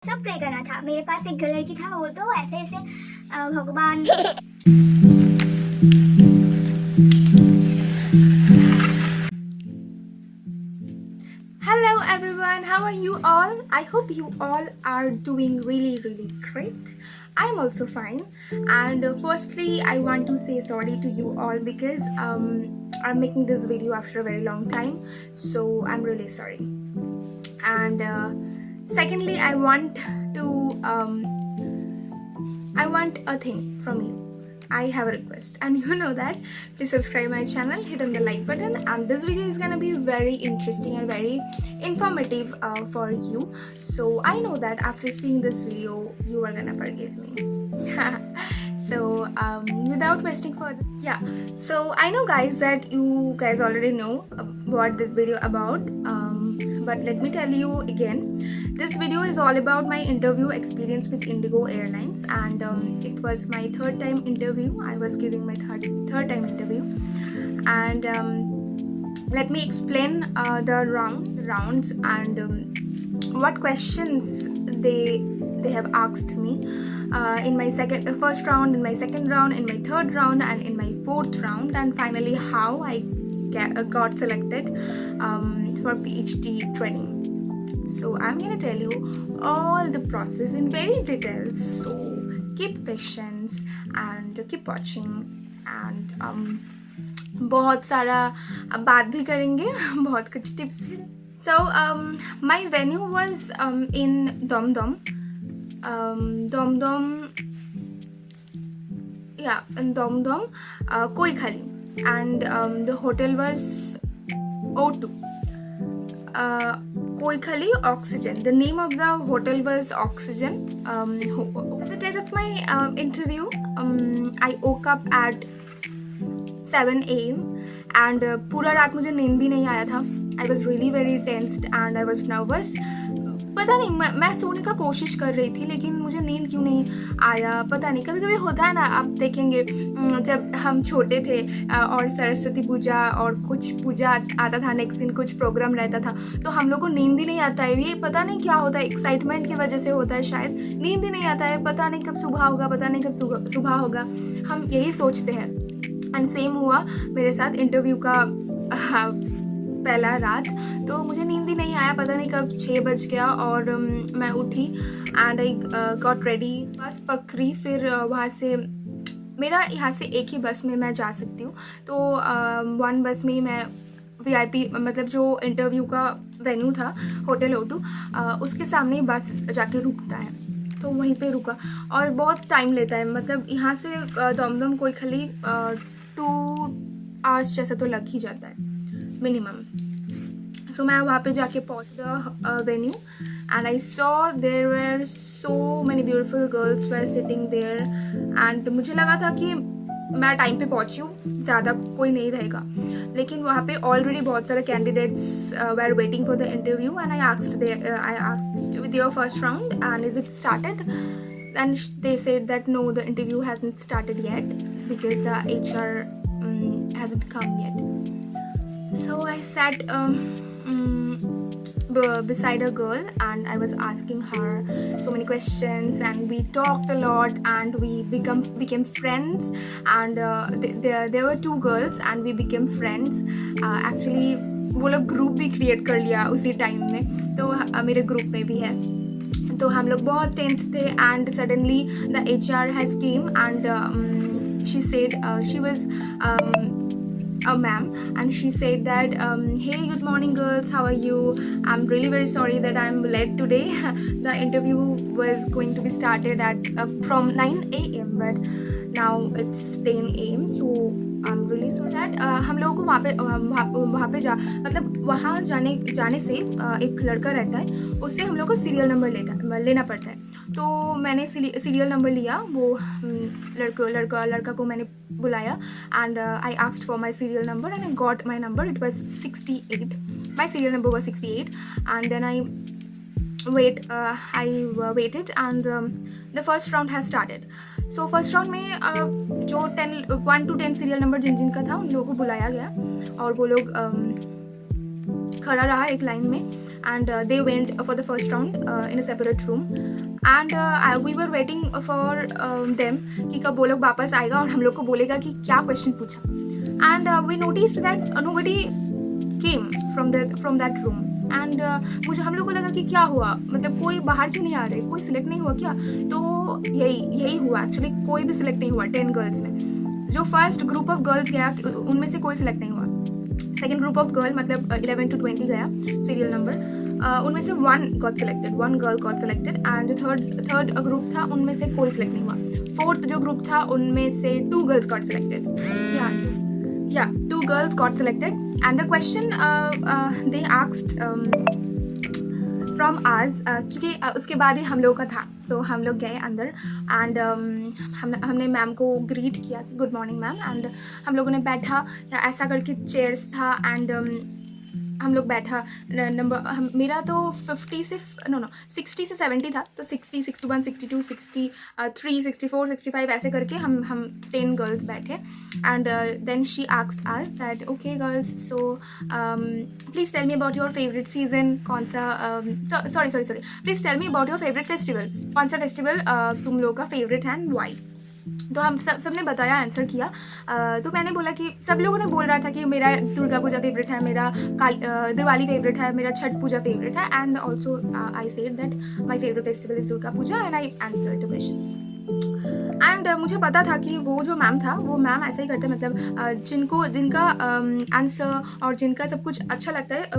सब प्रे करना था। मेरे पास एक लड़की था, वो तो ऐसे ऐसे भगवान Hello everyone, how are you all? I hope you all are doing really great. I'm also fine, and firstly I want to say sorry to you all because I'm making this video after a very long time, so I'm really sorry. And secondly, I want a thing from you. I have a request, and you know that. Please subscribe my channel, hit on the like button, and this video is gonna be very interesting and very informative for you. So I know that after seeing this video, you are gonna forgive me. So without wasting further, yeah. So I know, guys, that you guys already know what this video about. But let me tell you again. This video is all about my interview experience with Indigo Airlines, and it was my third time interview. I was giving my third time interview, and let me explain the rounds and what questions they have asked me in my first round, in my second round, in my third round, and in my fourth round, and finally how I got selected for PhD training. So I'm gonna tell you all the process in very details. So keep patience and keep watching, and बहुत सारा बात भी करेंगे, बहुत कुछ tips भी. So my venue was in Domdom. Yeah, in Domdom, Koikhali, and the hotel was O2. Koikhali Oxygen. The name of the hotel was Oxygen. At the time of my interview, I woke up at 7 a.m. and पूरा रात मुझे नींद भी नहीं आया था. I was really very tensed and I was nervous. पता नहीं, मैं सोने का कोशिश कर रही थी, लेकिन मुझे नींद क्यों नहीं आया पता नहीं. कभी कभी होता है ना, आप देखेंगे जब हम छोटे थे और सरस्वती पूजा और कुछ पूजा आता था, नेक्स्ट दिन कुछ प्रोग्राम रहता था, तो हम लोग को नींद ही नहीं आता है. ये पता नहीं क्या होता है, एक्साइटमेंट की वजह से होता है शायद. नींद ही नहीं आता है, पता नहीं कब सुबह होगा, पता नहीं कब सुबह होगा, हम यही सोचते हैं. एंड सेम हुआ मेरे साथ इंटरव्यू का पहला रात. तो मुझे नींद ही नहीं आया, पता नहीं कब 6 बज गया और मैं उठी एंड आई गॉट रेडी. बस पकड़ी, फिर वहाँ से मेरा यहाँ से एक ही बस में मैं जा सकती हूँ. तो वन बस में ही मैं VIP, मतलब जो इंटरव्यू का वेन्यू था होटल O2, उसके सामने ही बस जाके रुकता है. तो वहीं पे रुका और बहुत टाइम लेता है. मतलब यहाँ से दमदम कोइखली 2 आवर्स जैसा तो लग ही जाता है मिनिमम. सो मैं वहाँ पे जाके पहुँच the venue and I saw there were so many beautiful girls were sitting there. And मुझे लगा था कि मैं टाइम पे पहुँची हूँ, ज़्यादा कोई नहीं रहेगा, लेकिन वहाँ पे ऑलरेडी बहुत सारे candidates were waiting for the interview. And I asked with your first round and is it started, and they said that no, the interview hasn't started yet because the HR hasn't come yet. So I sat beside a girl and I was asking her so many questions and we talked a lot and we became friends. And there were 2 girls and we became friends. Actually वो लोग group भी create कर लिया उसी time में, तो मेरे group में भी है. तो हम लोग बहुत टेंस थे and suddenly the HR has came and she said she was a ma'am, and she said that hey, good morning girls, how are you? I'm really very sorry that I'm late today. The interview was going to be started at from 9 a.m. but now it's 10 a.m. so I'm really sorry that हम लोगों को वहाँ पे मतलब वहाँ जाने से एक लड़का रहता है, उससे हम लोग को सीरियल नंबर लेना पड़ता है. तो मैंने सीरियल नंबर लिया. वो लड़का को मैंने बुलाया and I asked for my serial number and I got my number. It was 68. My serial number was 68 and then I waited and the first round has started. So first round में जो 1 to 10 serial number जिन का था उन लोगों को बुलाया गया और वो लोग खड़ा रहा एक लाइन में and they went for the first round in a separate room, and we were waiting for them कि कब वो लोग वापस आएगा और हम लोग को बोलेगा कि क्या क्वेश्चन पूछा, and we noticed that nobody came from that room, and मुझे हम लोग को लगा कि क्या हुआ, मतलब कोई बाहर क्यों नहीं आ रहे, कोई सिलेक्ट नहीं हुआ क्या। तो यही हुआ एक्चुअली, कोई भी सिलेक्ट नहीं हुआ 10 गर्ल्स में। जो फर्स्ट ग्रुप ऑफ गर्ल्स गया उनमें से कोई सिलेक्ट नहीं हुआ। सेकेंड ग्रुप ऑफ गर्ल मतलब 11 to 20 गया सीरियल नंबर, उनमें से one girl got selected, and third group था उनमें से कोई सिलेक्ट नहीं हुआ। फोर्थ जो ग्रुप था उनमें से 2 गर्ल्स गॉट सिलेक्टेड, या 2 girls got selected, and the question they asked from us, क्योंकि उसके बाद ही हम लोगों का था, तो हम लोग गए अंदर, एंड हमने मैम को ग्रीट किया, गुड मॉर्निंग मैम, एंड हम लोगों ने बैठा, ऐसा करके चेयर्स था, एंड हम लोग बैठा नंबर, मेरा तो 60 से 70 था, तो 60, 61, 62, 63, 64, 65 ऐसे करके हम 10 गर्ल्स बैठे, and then she asked us that okay girls, so please tell me about your favourite season, कौन सा sorry please tell me about your favourite festival, कौन सा फेस्टिवल तुम लोग का फेवरेट है एंड वाई। तो हम सबने बताया, आंसर किया। तो मैंने बोला कि सब लोगों ने बोल रहा था कि मेरा दुर्गा पूजा फेवरेट है, मेरा दिवाली फेवरेट है, मेरा छठ पूजा फेवरेट है, and also I said that my favourite festival is Durga Puja, and I answer the question. And मुझे पता था कि वो जो मैम था वो मैम ऐसा ही करते हैं, मतलब जिनका आंसर और जिनका सब कुछ अच्छा लगता है,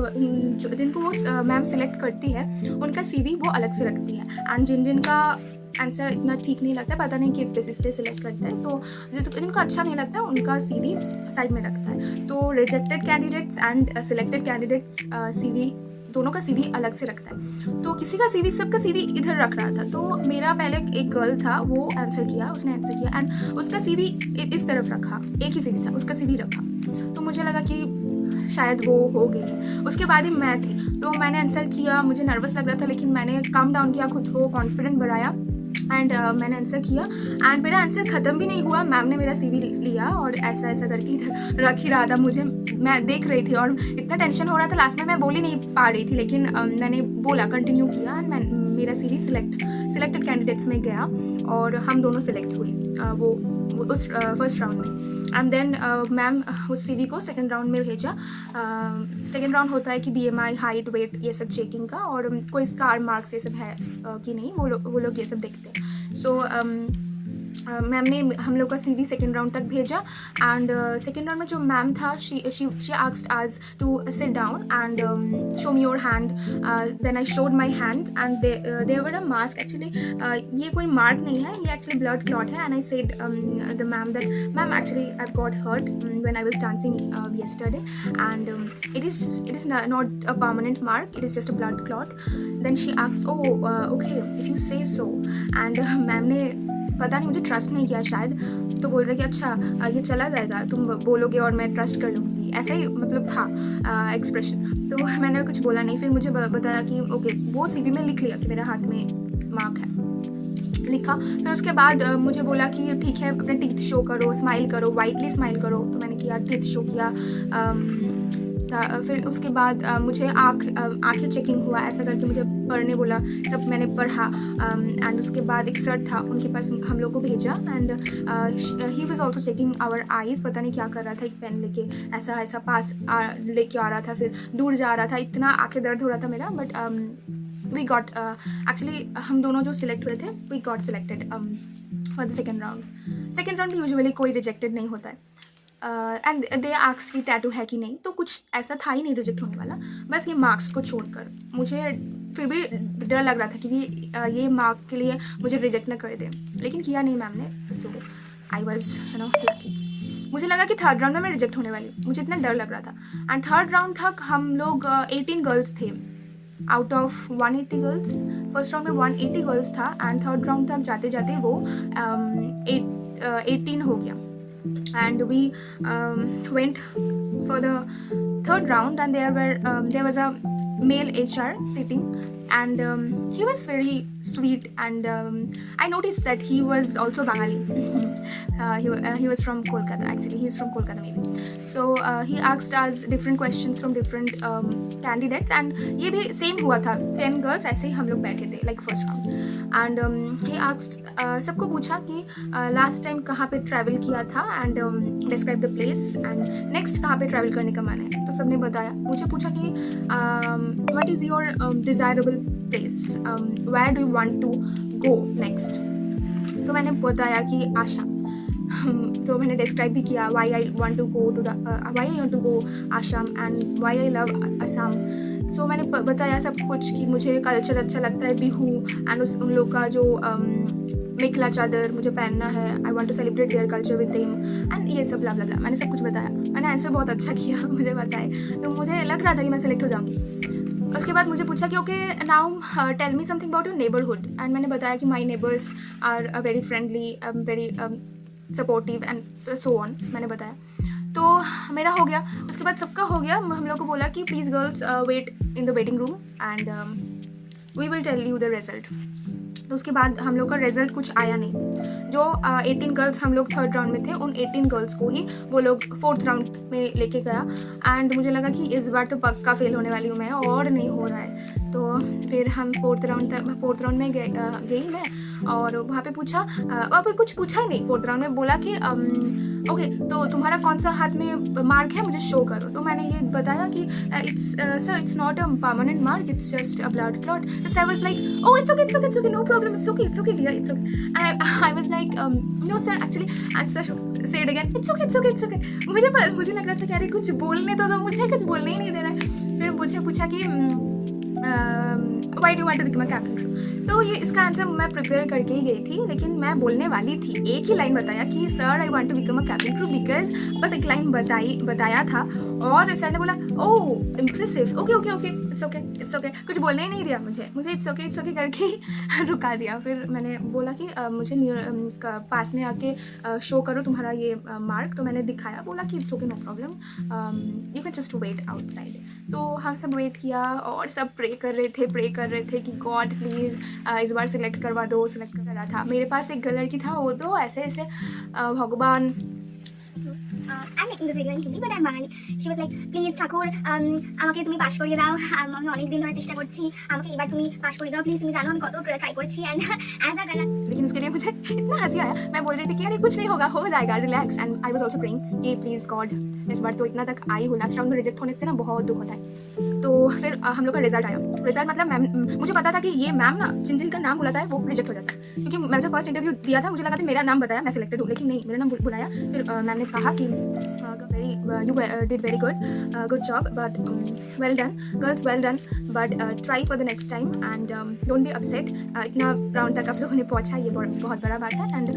जिनको वो मैम सिलेक्ट करती है उनका CV वो अलग से रखती है, एंड जिनका आंसर इतना ठीक नहीं लगता है, पता नहीं किस बेसिस पे सिलेक्ट करते हैं, तो जिनको अच्छा नहीं लगता है उनका CV साइड में रखता है। तो rejected candidates and selected candidates CV दोनों का CV अलग से रखता है। तो किसी का CV, सबका CV इधर रख रहा था, तो मेरा पहले एक गर्ल था, वो उसने आंसर किया एंड उसका CV इस तरफ रखा, एक ही CV था, उसका CV रखा, तो मुझे लगा कि शायद वो हो गई है। उसके बाद ही मैं थी, तो मैंने आंसर किया, मुझे नर्वस लग रहा था, लेकिन मैंने काम डाउन किया, खुद को कॉन्फिडेंट बढ़ाया, एंड मैंने आंसर किया, एंड मेरा आंसर ख़त्म भी नहीं हुआ, मैम ने मेरा CV लिया और ऐसा करके इधर रख ही रहा था, मैं देख रही थी और इतना टेंशन हो रहा था, लास्ट में मैं बोल ही नहीं पा रही थी, लेकिन मैंने बोला, कंटिन्यू किया, एंड मेरा CV सिलेक्टेड कैंडिडेट्स में गया और हम दोनों सिलेक्ट हुए वो उस फर्स्ट राउंड में। एंड देन मैम उस CV को सेकेंड राउंड में भेजा। सेकेंड राउंड होता है कि BMI, हाइट, वेट, ये सब चेकिंग का, और कोई स्कार मार्क्स ये सब है कि नहीं, वो लोग ये सब देखते हैं। सो मैम ने हम लोग का CV सेकेंड राउंड तक भेजा, एंड सेकेंड राउंड में जो मैम था, she asked us to sit down and show me your hand, then I showed my hand, and there were a mask, actually ये कोई मार्क नहीं है, ये एक्चुअली ब्लड क्लॉट है, and I said the ma'am that ma'am actually I got hurt when I was dancing yesterday, and it is not a permanent mark, it is just a blood clot. Then she asked, okay, if you say so, and ma'am ने पता नहीं, मुझे trust नहीं किया शायद, तो बोल रहे कि अच्छा ये चला जाएगा, तुम बोलोगे और मैं ट्रस्ट कर लूँगी, ऐसा ही मतलब था एक्सप्रेशन। तो मैंने कुछ बोला नहीं, फिर मुझे बताया कि ओके, वो CV में लिख लिया कि मेरे हाथ में मार्क है, लिखा। फिर उसके बाद मुझे बोला कि ठीक है, अपने टीथ शो करो, स्माइल करो, वाइटली स्माइल करो, तो मैंने किया, टीथ शो किया। फिर उसके बाद मुझे आँखें चेकिंग हुआ, ऐसा करके मुझे पढ़ने बोला, सब मैंने पढ़ा, एंड उसके बाद एक सर था, उनके पास हम लोग को भेजा, and he was also checking our eyes, पता नहीं क्या कर रहा था, एक पेन लेके ऐसा पास लेके आ रहा था, फिर दूर जा रहा था, इतना आँखें दर्द हो रहा था मेरा, बट वी गॉट एक्चुअली हम दोनों जो सिलेक्ट हुए थे, we got selected for the second round. Second round में यूजुअली कोई रिजेक्टेड नहीं होता है, एंड दे आस्क्ड कि टैटू है कि नहीं, तो कुछ ऐसा था ही नहीं रिजेक्ट होने वाला, बस ये मार्क्स को छोड़कर। मुझे फिर भी डर लग रहा था कि ये मार्क के लिए मुझे रिजेक्ट ना कर दे, लेकिन किया नहीं मैम ने, सो आई वॉज लकी। मुझे लगा कि थर्ड राउंड में मैं रिजेक्ट होने वाली, मुझे इतना डर लग रहा था। एंड थर्ड राउंड तक हम लोग 18 गर्ल्स थे out of 180 girls. First round में 180 गर्ल्स था, एंड थर्ड राउंड तक जाते जाते वो 18 हो गया। And we went for the third round, and there was a male HR sitting, and he was very sweet, and I noticed that he was also Bengali. He was from Kolkata, actually. He's from Kolkata maybe. So he asked us different questions from different candidates, and ये भी same हुआ था. 10 girls ऐसे ही हम लोग बैठे थे, like first round. And he asked सबको पूछा कि last time कहाँ पे travel किया था, and describe the place, and next कहाँ पे travel करने का मन है. तो सबने बताया. मुझे पूछा कि what is your desirable place, where do you want to go next. तो मैंने बताया कि आसाम. तो मैंने डिस्क्राइब भी किया why I want to go Assam and why I love Assam. सो मैंने बताया सब कुछ कि मुझे कल्चर अच्छा लगता है, बिहू, एंड उन लोग का जो मेखला चादर मुझे पहनना है. I want to celebrate their culture with them, and ये सब ब्ला ब्ला ब्ला. मैंने सब कुछ बताया. मैंने आंसर बहुत अच्छा किया मुझे बताए, तो मुझे लग रहा था कि मैं सेलेक्ट हो जाऊँगी. उसके बाद मुझे पूछा कि okay now tell me something about your neighbourhood, and मैंने बताया कि my neighbours are very friendly, very supportive and so on. मैंने बताया. तो मेरा हो गया. उसके बाद सबका हो गया. हम लोग को बोला कि please girls wait in the waiting room and we will tell you the result. तो उसके बाद हम लोग का रिज़ल्ट कुछ आया नहीं. जो 18 गर्ल्स हम लोग थर्ड राउंड में थे, उन 18 गर्ल्स को ही वो लोग फोर्थ राउंड में लेके गया. एंड मुझे लगा कि इस बार तो पक्का फेल होने वाली हूँ मैं, और नहीं हो रहा है. तो फिर हम फोर्थ राउंड में गई मैं, और वहाँ पे पूछा, वहाँ पे कुछ पूछा ही नहीं. फोर्थ राउंड में बोला कि ओके तो तुम्हारा कौन सा हाथ में मार्क है, मुझे शो करो. तो मैंने ये बताया कि it's not a permanent mark, it's just a blood clot. Sir was like oh it's okay no problem, it's okay dear, it's okay. I was like no sir actually, and sir said again it's okay. मुझे लग रहा था कि अरे कुछ बोलने तो दो, मुझे कुछ बोलने ही नहीं दे रहा है. फिर मुझे पूछा कि why do want to become a captain crew. तो ये इसका आंसर मैं प्रिपेयर करके ही गई थी, लेकिन मैं बोलने वाली थी. एक ही लाइन बताया कि sir I want to become a captain crew because, बस एक लाइन बताया था. और सर ने बोला oh impressive, okay it's okay. कुछ बोलने ही नहीं दिया मुझे इट्स ओके करके ही रुका दिया. फिर मैंने बोला कि मुझे पास में आके शो करो तुम्हारा ये मार्क. तो मैंने दिखाया, बोला कि it's okay no problem, you can just wait outside. तो हम सब वेट किया, और सब प्रे कर रहे थे कि गॉड प्लीज़ इस बार सिलेक्ट करवा दो. सिलेक्ट कर रहा था. मेरे पास एक लड़की था, वो तो ऐसे भगवान. I'm making this video in Hindi, but I'm Bengali. She was like, please ঠাকুর আমাকে তুমি পাস করিয়ে দাও, আমি অনেক দিন ধরে চেষ্টা করছি, আমাকে এবার তুমি পাস করিয়ে দাও প্লিজ. তুমি জানো আমি কত ট্রাই করছি, एंड ऐसा करना. लेकिन उसके लिए मुझे इतना हंसी आया. मैं बोल रही थी कि अरे कुछ नहीं होगा, हो जाएगा, relax. And I was also praying कि प्लीज़ गॉड इस बार तो इतना तक आई हो. लास्ट राउंड में रिजेक्ट होने से ना बहुत दुख होता है. तो फिर हम लोग का रिजल्ट आया. रिजल्ट मतलब मैम, मुझे पता था कि ये मैम ना जिन का नाम बुलाता है वो रिजेक्ट हो जाता है, क्योंकि मैंने फर्स्ट इंटरव्यू दिया था, मुझे लगा था मेरा नाम बताया मैं सिलेक्टेड हूँ, लेकिन नहीं, मेरा नाम बुलाया. फिर मैम ने कहा कि you did very good job, but well done girls, well done, but try for the next time and don't be upset. इतना राउंड तक आप लोगों ने पहुंचा, ये बहुत बड़ा बात है, and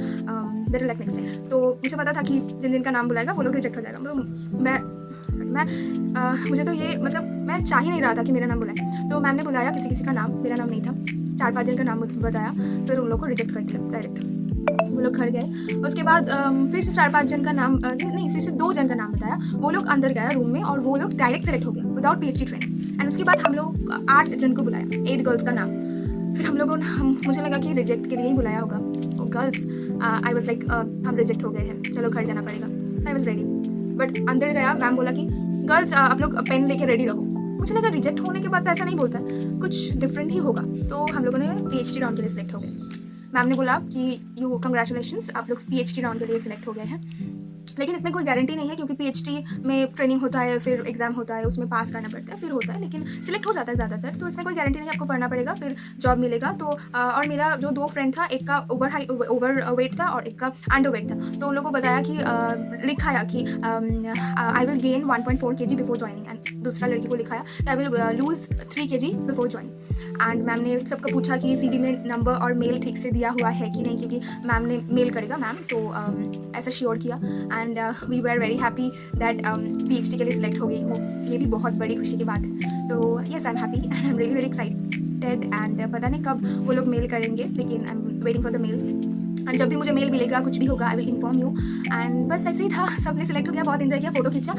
better luck next time. तो मुझे पता था कि जिन का नाम बुलाएगा वो लोग रिजेक्ट हो जाएगा. मुझे तो ये मतलब मैं चाह ही नहीं रहा था कि मेरा नाम बुलाए. तो मैम ने बुलाया किसी का नाम, मेरा नाम नहीं था. 4-5 जन का नाम बताया, फिर उन लोग को रिजेक्ट कर दिया डायरेक्ट. वो लोग घर गए. उसके बाद फिर से 4-5 जन का नाम नहीं, फिर से 2 जन का नाम बताया. वो लोग अंदर गया रूम में, और वो लोग डायरेक्ट सेलेक्ट हो गया विदाउट PhD ट्रेनिंग. एंड उसके बाद हम लोग 8 जन को बुलाया, 8 गर्ल्स का नाम. फिर हम लोगों मुझे लगा कि रिजेक्ट के लिए ही बुलाया होगा. गर्ल्स आई वाज लाइक हम रिजेक्ट हो गए हैं, चलो घर जाना पड़ेगा. सो आई वाज रेडी. बट अंदर गया, मैम बोला कि गर्ल्स आप लोग पेन लेके रेडी रहो. मुझे लगा रिजेक्ट होने के बाद तो ऐसा नहीं बोलता है, कुछ डिफरेंट ही होगा. तो हम लोगों ने PhD राउंड के लिए सिलेक्ट हो गए. मैम ने बोला कि यू कंग्रेचुलेशंस, आप लोग PhD राउंड के लिए सिलेक्ट हो गए हैं. लेकिन इसमें कोई गारंटी नहीं है, क्योंकि PhD में ट्रेनिंग होता है, फिर एग्जाम होता है, उसमें पास करना पड़ता है, फिर होता है, लेकिन सिलेक्ट हो जाता है ज़्यादातर. तो इसमें कोई गारंटी नहीं, आपको पढ़ना पड़ेगा, फिर जॉब मिलेगा. तो और मेरा जो 2 फ्रेंड था, एक का ओवर वेट था और एक का अंडर वेट था. तो उन लोगों को बताया कि लिखाया कि I will gain 1.4 kg before joining, and दूसरा लड़की को लिखाया कि I will lose 3 kg before joining. And ma'am ने सबको पूछा कि CV में नंबर और मेल ठीक से दिया हुआ है कि नहीं, क्योंकि मैम ने मेल करेगा मैम. तो ऐसा श्योर किया, and we were very happy that PhD के लिए सिलेक्ट हो गई हो. ये भी बहुत बड़ी खुशी की बात है. तो yes I am happy and I am really very excited. And पता नहीं कब वो लोग मेल करेंगे, लेकिन I am waiting for the mail. And जब भी मुझे मेल मिलेगा, कुछ भी होगा, I will inform you. And बस ऐसे ही था, सबने सिलेक्ट हो गया, बहुत इन्जॉय किया, फ़ोटो खींचा.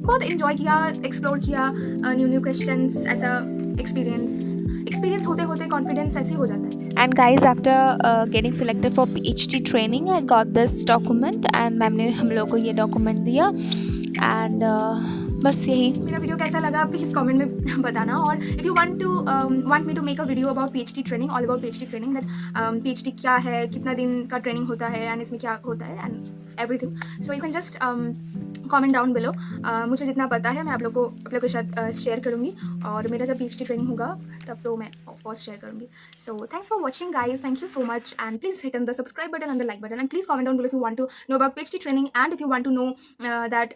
बहुत इन्जॉय किया, एक्सप्लोर किया, न्यू क्वेश्चंस, ऐसा एक्सपीरियंस होते होते कॉन्फिडेंस ऐसे हो जाता है. And guys, after getting selected for PhD training, I got this document and ma'am ने हम लोग को ये document दिया. And बस यही. मेरा वीडियो कैसा लगा प्लीज़ कमेंट में बताना. और if you want me to make a video about PhD training, all about PhD training, that PhD क्या है, कितना दिन का ट्रेनिंग होता है एंड इसमें क्या होता है and everything, so you can just comment down below. मुझे जितना पता है मैं आप लोग के साथ शेयर करूँगी, और मेरा जब PhD ट्रेनिंग होगा तब तो मैं ऑफकोर्स शेयर करूँगी. So thanks for watching guys, thank you so much, and please hit on the subscribe button and the like button, and please comment down below if you want to know about PhD training, and if you want to know that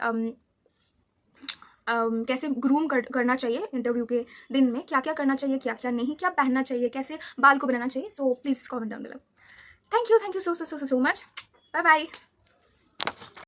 कैसे groom करना चाहिए interview के दिन में, क्या क्या करना चाहिए, क्या क्या नहीं, क्या पहनना चाहिए, कैसे बाल को बनाना चाहिए. So please comment down below. Thank you so much. Bye bye.